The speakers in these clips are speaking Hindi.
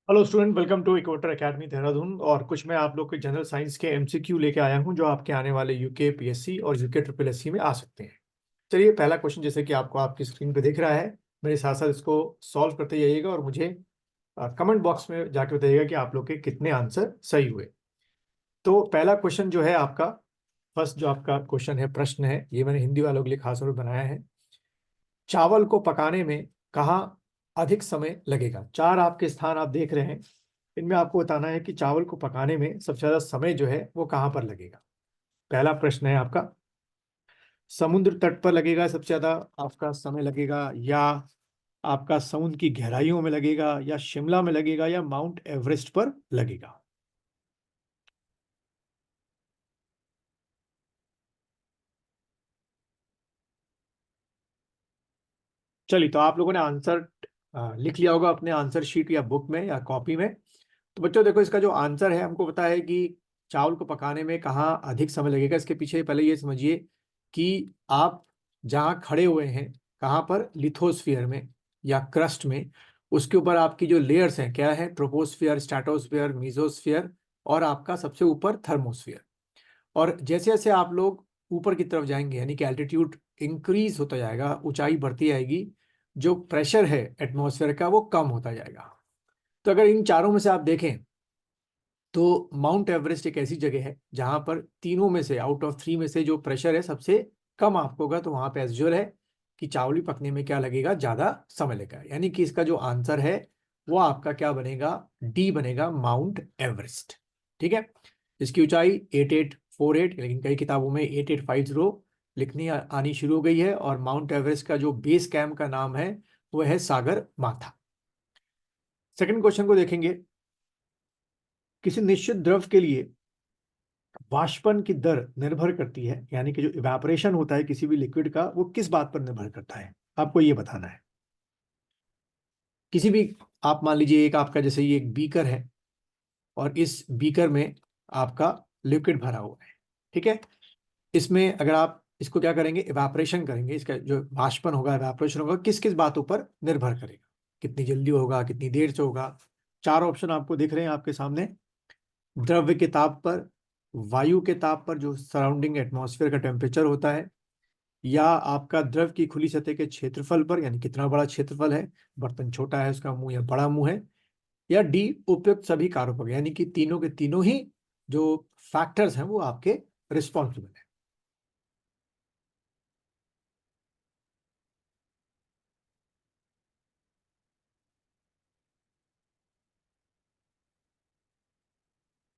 Hello student, welcome to Equator Academy Dehradun. और कुछ मैं आप लोग के जनरल साइंस के एमसीक्यू लेके आया हूं जो आपके आने वाले यूके पीएससी और यूके ट्रिपल एससी में आ सकते हैं। चलिए, पहला क्वेश्चन जैसे कि आपको आपकी स्क्रीन पे दिख रहा है, मेरे साथ साथ इसको सॉल्व करते जाइएगा और मुझे कमेंट बॉक्स में जाके बताइएगा कि आप लोग के कितने आंसर सही हुए। तो पहला क्वेश्चन जो है आपका, फर्स्ट जो आपका क्वेश्चन है, प्रश्न है, ये मैंने हिंदी वालों के लिए खास तौर पर बनाया है। चावल को पकाने में कहाँ अधिक समय लगेगा? चार आपके स्थान आप देख रहे हैं, इनमें आपको बताना है कि चावल को पकाने में सबसे ज्यादा समय जो है वो कहाँ पर लगेगा। पहला प्रश्न है आपका, समुद्र तट पर लगेगा सबसे ज्यादा आपका समय लगेगा, या आपका समुद्र की गहराइयों में लगेगा, या शिमला में लगेगा, या माउंट एवरेस्ट पर लगेगा? चलिए, तो आप लोगों ने आंसर लिख लिया होगा अपने आंसर शीट या बुक में या कॉपी में। तो बच्चों देखो, इसका जो आंसर है, हमको पता है कि चावल को पकाने में कहाँ अधिक समय लगेगा। इसके पीछे पहले ये समझिए कि आप जहाँ खड़े हुए हैं, कहाँ पर, लिथोस्फीयर में या क्रस्ट में, उसके ऊपर आपकी जो लेयर्स हैं क्या है, ट्रोपोस्फियर, स्ट्रेटोस्फियर, मीजोस्फियर और आपका सबसे ऊपर थर्मोस्फियर। और जैसे जैसे आप लोग ऊपर की तरफ जाएंगे, यानी कि एल्टीट्यूड इंक्रीज होता जाएगा, ऊंचाई बढ़ती जाएगी, जो प्रेशर है एटमॉस्फेयर का वो कम होता जाएगा। तो अगर इन चारों में से आप देखें तो माउंट एवरेस्ट एक ऐसी जगह है जहां पर तीनों में से, आउट ऑफ थ्री में से, जो प्रेशर है सबसे कम आपको होगा। तो वहां पे एज्योर है कि चावल भी पकने में क्या लगेगा, ज्यादा समय लगेगा। यानी कि इसका जो आंसर है वो आपका क्या बनेगा, डी बनेगा, माउंट एवरेस्ट। ठीक है। इसकी ऊंचाई 8848, लेकिन कई किताबों में 8850 लिखनी आनी शुरू हो गई है। और माउंट एवरेस्ट का जो बेस कैंप का नाम है वो है सागर माथा। सेकंड क्वेश्चन को देखेंगे। किसी निश्चित द्रव के लिए वाष्पन की दर निर्भर करती है, यानी कि जो इवेपोरेशन होता है किसी भी लिक्विड का, वो किस बात पर निर्भर करता है? आपको ये बताना है। किसी भी, आप मान लीजिए एक आपका, जैसे ये एक बीकर है और इस बीकर में आपका लिक्विड भरा हुआ है। ठीक है। इसमें अगर आप इसको क्या करेंगे, इवेपोरेशन करेंगे, इसका जो वाष्पन होगा, इवेपोरेशन होगा, किस किस बातों पर निर्भर करेगा? कितनी जल्दी होगा, कितनी देर से होगा? चार ऑप्शन आपको दिख रहे हैं आपके सामने। द्रव्य के ताप पर, वायु के ताप पर, जो सराउंडिंग एटमॉस्फेयर का टेम्परेचर होता है, या आपका द्रव की खुली सतह के क्षेत्रफल पर, यानी कितना बड़ा क्षेत्रफल है, बर्तन छोटा है उसका मुंह या बड़ा मुंह है, या डी, उपयुक्त सभी कारकों पर, यानी कि तीनों के तीनों ही जो फैक्टर्स हैं वो आपके रिस्पॉन्सिबल है।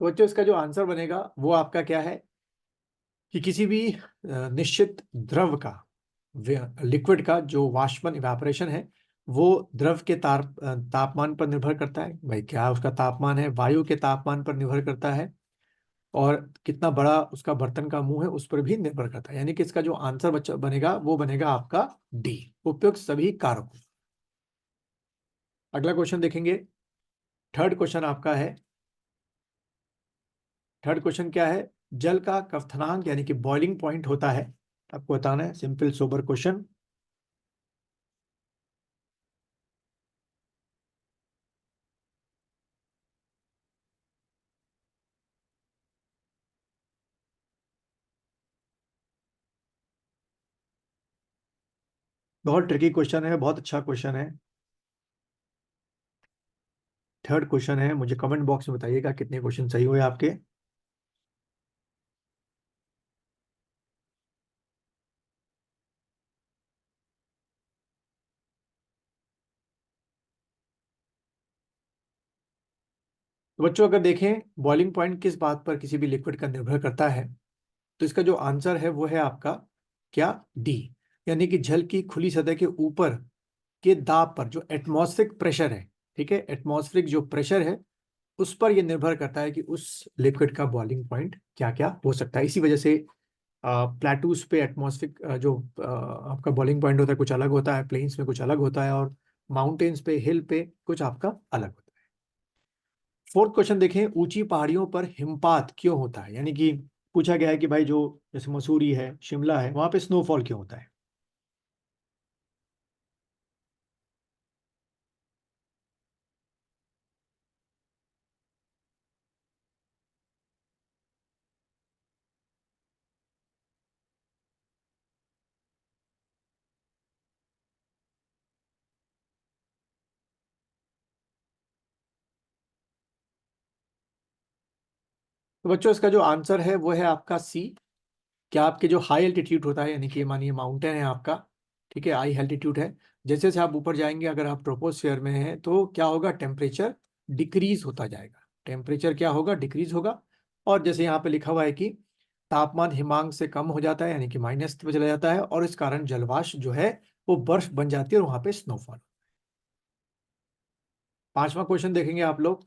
तो बच्चों, इसका जो आंसर बनेगा वो आपका क्या है कि किसी भी निश्चित द्रव का, लिक्विड का जो वाष्पन, इवापोरेशन है, वो द्रव के तापमान पर निर्भर करता है। भाई, क्या उसका तापमान है? वायु के तापमान पर निर्भर करता है। और कितना बड़ा उसका बर्तन का मुंह है उस पर भी निर्भर करता है। यानी कि इसका जो आंसर बच्चा बनेगा वो बनेगा आपका डी, उपयुक्त सभी कारकों। अगला क्वेश्चन देखेंगे। थर्ड क्वेश्चन आपका है, थर्ड क्वेश्चन क्या है? जल का क्वथनांक, यानी कि बॉइलिंग पॉइंट होता है, आपको बताना है। Simple sober question. बहुत ट्रिकी क्वेश्चन है, बहुत अच्छा क्वेश्चन है। थर्ड क्वेश्चन है, मुझे कमेंट बॉक्स में बताइएगा कितने क्वेश्चन सही हुए आपके। तो बच्चों, अगर देखें बॉइलिंग पॉइंट किस बात पर किसी भी लिक्विड का निर्भर करता है, तो इसका जो आंसर है वो है आपका क्या, डी, यानी कि जल की खुली सतह के ऊपर के दाब पर, जो एटमॉस्फेरिक प्रेशर है। ठीक है, एटमॉस्फेरिक जो प्रेशर है उस पर यह निर्भर करता है कि उस लिक्विड का बॉइलिंग पॉइंट क्या क्या हो सकता है। इसी वजह से प्लेटूस पे एटमॉस्फेरिक जो आपका बॉइलिंग पॉइंट होता है कुछ अलग होता है, प्लेन्स में कुछ अलग होता है, और माउंटेन्स पे, हिल पे कुछ आपका अलग होता है। फोर्थ क्वेश्चन देखें। ऊंची पहाड़ियों पर हिमपात क्यों होता है? यानी कि पूछा गया है कि भाई, जो जैसे मसूरी है, शिमला है, वहां पे स्नोफॉल क्यों होता है? तो बच्चों इसका जो आंसर है वो है आपका सी। क्या आपके जो हाई एल्टीट्यूड होता है, यानी कि मानिए माउंटेन है आपका, ठीक है, हाई एल्टीट्यूड है, जैसे जैसे आप ऊपर जाएंगे, अगर आप ट्रोपोस्फियर में हैं तो क्या होगा, टेम्परेचर डिक्रीज होता जाएगा, टेम्परेचर क्या होगा, डिक्रीज होगा। और जैसे यहाँ पे लिखा हुआ है कि तापमान हिमांक से कम हो जाता है, यानी कि माइनस पे चला जाता है, और इस कारण जलवाष्प जो है वो बर्फ बन जाती है और वहां पे स्नोफॉल। पांचवा क्वेश्चन देखेंगे आप लोग।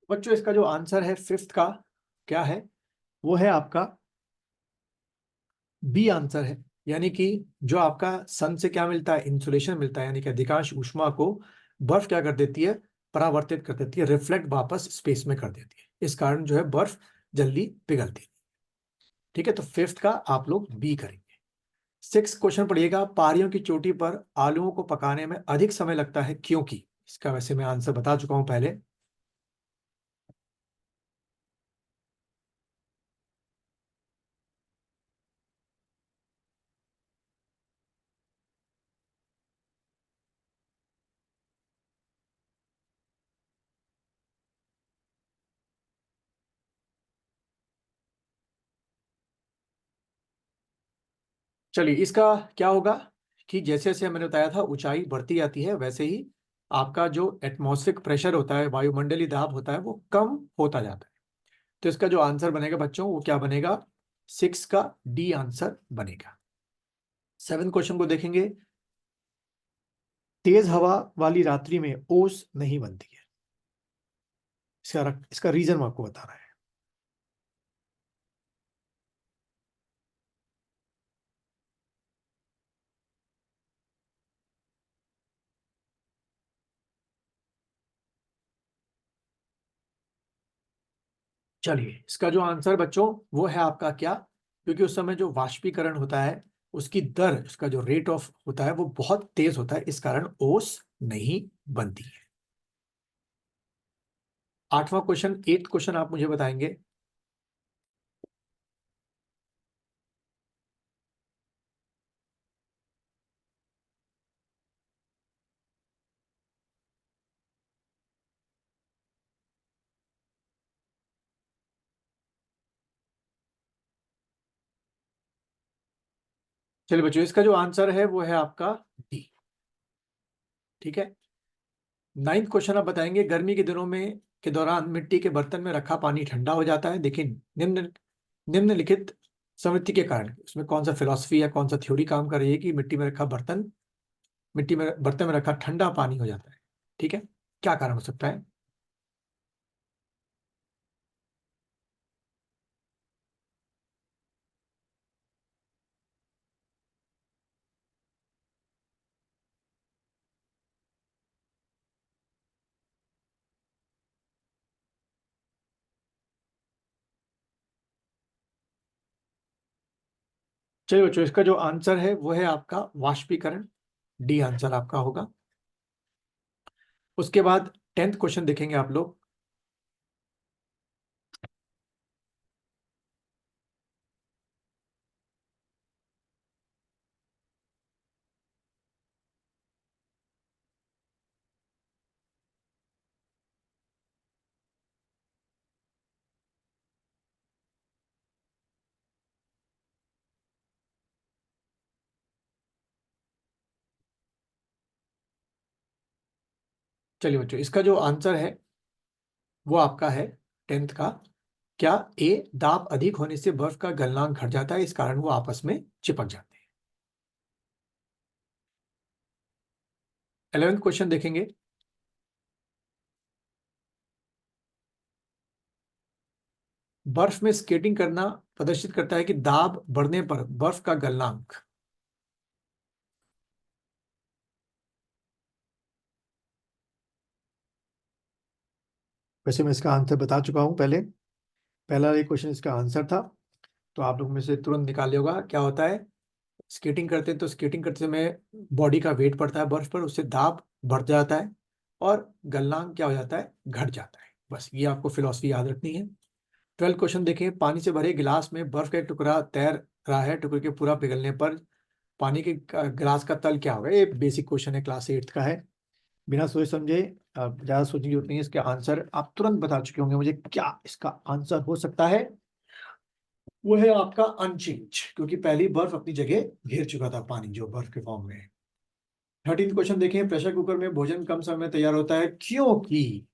बच्चों इसका जो आंसर है फिफ्थ का, क्या है, वो है आपका बी आंसर है। यानी कि जो आपका सन से क्या मिलता है, इंसुलेशन मिलता है, यानी कि अधिकांश ऊष्मा को बर्फ क्या कर देती है, परावर्तित कर देती है, रिफ्लेक्ट वापस स्पेस में कर देती है, इस कारण जो है बर्फ जल्दी पिघलती है। ठीक है, तो फिफ्थ का आप लोग बी करेंगे। सिक्स क्वेश्चन पढ़िएगा, पहाड़ियों की चोटी पर आलूओं को पकाने में अधिक समय लगता है क्योंकि। इसका वैसे मैं आंसर बता चुका हूं पहले। चलिए इसका क्या होगा, कि जैसे जैसे मैंने बताया था ऊंचाई बढ़ती जाती है, वैसे ही आपका जो एटमॉस्फेरिक प्रेशर होता है, वायुमंडलीय दाब होता है, वो कम होता जाता है। तो इसका जो आंसर बनेगा बच्चों, वो क्या बनेगा, सिक्स का डी आंसर बनेगा। सेवन क्वेश्चन को देखेंगे, तेज हवा वाली रात्रि में ओस नहीं बनती है, इसका रीजन मैं आपको बता रहा है। चलिए इसका जो आंसर बच्चों, वो है आपका क्या, क्योंकि उस समय जो वाष्पीकरण होता है, उसकी दर, उसका जो रेट ऑफ होता है वो बहुत तेज होता है, इस कारण ओस नहीं बनती है। आठवां क्वेश्चन, एट क्वेश्चन आप मुझे बताएंगे। चलिए बच्चों, इसका जो आंसर है वो है आपका डी। ठीक है, नाइन्थ क्वेश्चन आप बताएंगे, गर्मी के दिनों में के दौरान मिट्टी के बर्तन में रखा पानी ठंडा हो जाता है, लेकिन निम्नलिखित समृद्धि के कारण उसमें कौन सा फिलॉसफी या कौन सा थ्योरी काम कर रही है कि मिट्टी में बर्तन में रखा ठंडा पानी हो जाता है। ठीक है, क्या कारण हो सकता है। चलिए बच्चों, इसका जो आंसर है वो है आपका वाष्पीकरण, डी आंसर आपका होगा। उसके बाद टेंथ क्वेश्चन देखेंगे आप लोग। चलिए बच्चों, इसका जो आंसर है वो आपका है टेंथ का, क्या ए, दाब अधिक होने से बर्फ का गलनांक घट जाता है, इस कारण वो आपस में चिपक जाते हैं। 11th क्वेश्चन देखेंगे। बर्फ में स्केटिंग करना प्रदर्शित करता है कि दाब बढ़ने पर बर्फ का गलनांक। वैसे मैं इसका आंसर बता चुका हूं पहले, पहला एक क्वेश्चन इसका आंसर था, तो आप लोग में से तुरंत निकाल लिया होगा। क्या होता है, स्केटिंग करते हैं तो स्केटिंग करते समय बॉडी का वेट पड़ता है बर्फ पर, उससे दाब बढ़ जाता है और गलनांक क्या हो जाता है, घट जाता है। बस ये आपको फिलॉसफी याद रखनी है। 12 क्वेश्चन देखें। पानी से भरे गिलास में बर्फ का एक टुकड़ा तैर रहा है, टुकड़े के पूरा पिघलने पर पानी के गिलास का तल क्या होगा। ये बेसिक क्वेश्चन है, क्लास 8 का है। बिना सोच समझे, ज्यादा सोचने की जरूरत नहीं है, इसके आंसर आप तुरंत बता चुके होंगे मुझे क्या इसका आंसर हो सकता है। वो है आपका अनचेंज, क्योंकि पहली बर्फ अपनी जगह घेर चुका था, पानी जो बर्फ के फॉर्म में है। 13 क्वेश्चन देखें। प्रेशर कुकर में भोजन कम समय में तैयार होता है क्योंकि।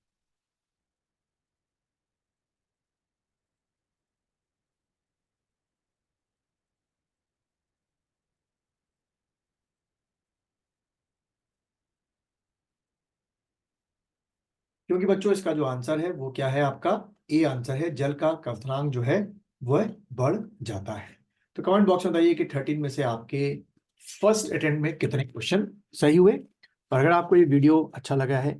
क्योंकि बच्चों इसका जो आंसर है वो क्या है आपका, ए आंसर है, जल का क्वथनांक जो है वह बढ़ जाता है। तो कमेंट बॉक्स में बताइए कि 13 में से आपके फर्स्ट अटेम्प्ट में कितने क्वेश्चन सही हुए। और अगर आपको ये वीडियो अच्छा लगा है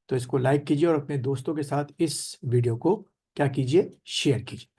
तो इसको लाइक कीजिए और अपने दोस्तों के साथ इस वीडियो को क्या कीजिए, शेयर कीजिए।